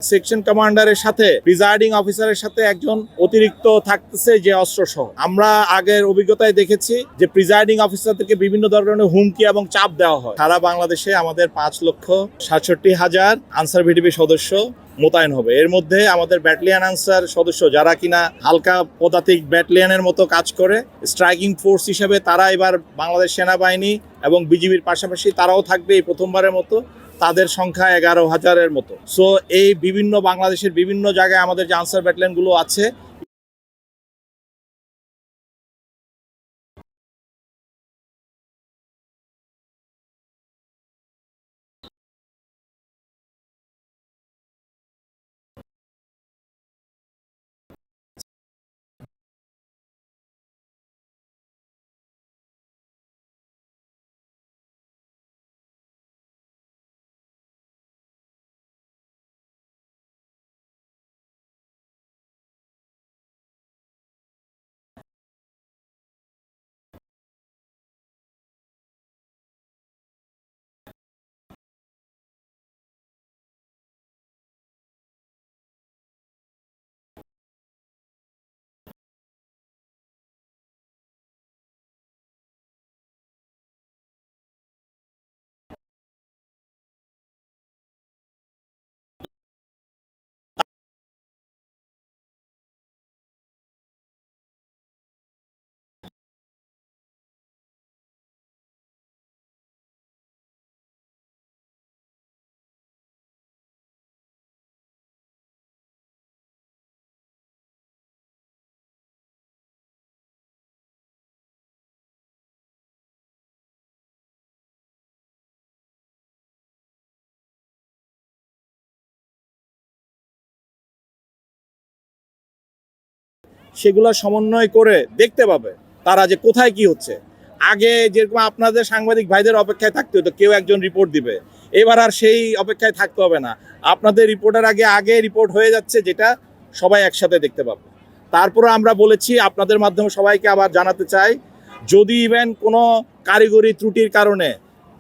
Section কমান্ডারের সাথে presiding অফিসারের সাথে একজন অতিরিক্ত থাকতেছে যে অস্ত্র সহ। আমরা আগের অভিজ্ঞতায় দেখেছি যে প্রিজাইডিং অফিসারদেরকে বিভিন্ন ধরনের হুমকি এবং চাপ দেওয়া হয়। সারা বাংলাদেশে আমাদের 5,67,000 আনসার ভিডিপি সদস্য মোতায়েন হবে। এর মধ্যে আমাদের ব্যাটালিয়ান আনসার সদস্য যারা কিনা হালকা পদাতিক ব্যাটালিয়ানের মতো কাজ করে, স্ট্রাইকিং ফোর্স হিসেবে তারা এবার বাংলাদেশ সেনাবাহিনী এবং বিজিবির পাশাপাশি তারাও থাকবে এই প্রথমবারের মতো। তাদের সংখ্যা 11,000-এর মতো। সো এই বিভিন্ন বাংলাদেশের বিভিন্ন জায়গায় আমাদের যে আনসার ব্যাটালিয়নগুলো আছে সেগুলো সমন্বয় করে দেখতে পাবে তারা যে কোথায় কি হচ্ছে। আগে যেরকম আপনাদের সাংবাদিক ভাইদের অপেক্ষায় থাকতে হতো, কেউ একজন রিপোর্ট দিবে, এবার আর সেই অপেক্ষায় থাকতে হবে না। আপনাদের রিপোর্টের আগে রিপোর্ট হয়ে যাচ্ছে, যেটা সবাই একসাথে দেখতে পাবে। তারপরে আমরা বলেছি আপনাদের মাধ্যমে সবাইকে আবার জানাতে চাই, যদি ইভেন কোনো কারিগরি ত্রুটির কারণে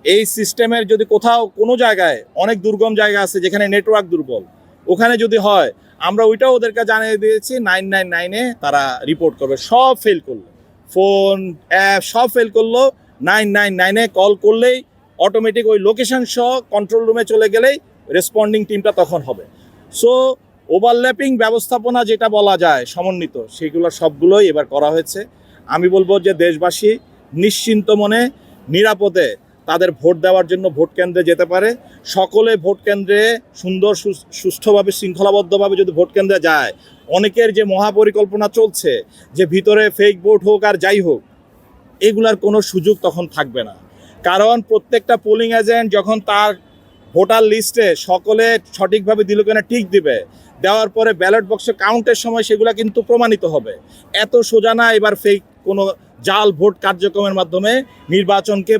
এই সিস্টেমের যদি কোথাও কোনো জায়গায়, অনেক দুর্গম জায়গা আছে যেখানে নেটওয়ার্ক দুর্বল, ওখানে যদি হয় আমরা ওইটাও ওদেরকে জানিয়ে দিয়েছি 999-এ তারা রিপোর্ট করবে। সব ফেল করলো, ফোন অ্যাপ সব ফেল করলো, 999-এ কল করলেই অটোমেটিক ওই লোকেশন সহ কন্ট্রোল রুমে চলে গেলেই রেসপন্ডিং টিমটা তখন হবে। সো ওভারল্যাপিং ব্যবস্থাপনা যেটা বলা যায় সমন্বিত, সেগুলো সবগুলোই এবার করা হয়েছে। আমি বলবো যে দেশবাসী নিশ্চিন্ত মনে নিরাপদে তাদের ভোট দেওয়ার জন্য ভোট কেন্দ্রে যেতে পারে। সকলে ভোট কেন্দ্রে সুন্দর সুষ্ঠুভাবে শৃঙ্খলাবদ্ধভাবে যদি ভোট কেন্দ্রে যায়, অনেকের যে মহাপরিকল্পনা চলছে যে ভিতরে ফেক ভোট হোক আর যাই হোক, এগুলার কোনো সুযোগ তখন থাকবে না। কারণ প্রত্যেকটা পোলিং এজেন্ট যখন তার ভোটার লিস্টে সকলে সঠিকভাবে দিল কিনা টিক দিবে, দেওয়ার পরে ব্যালট বক্সে কাউন্টের সময় সেগুলো কিন্তু প্রমাণিত হবে। এত সোজা না এবার ফেক কোনো জাল ভোট কার্যক্রমের মাধ্যমে নির্বাচনকে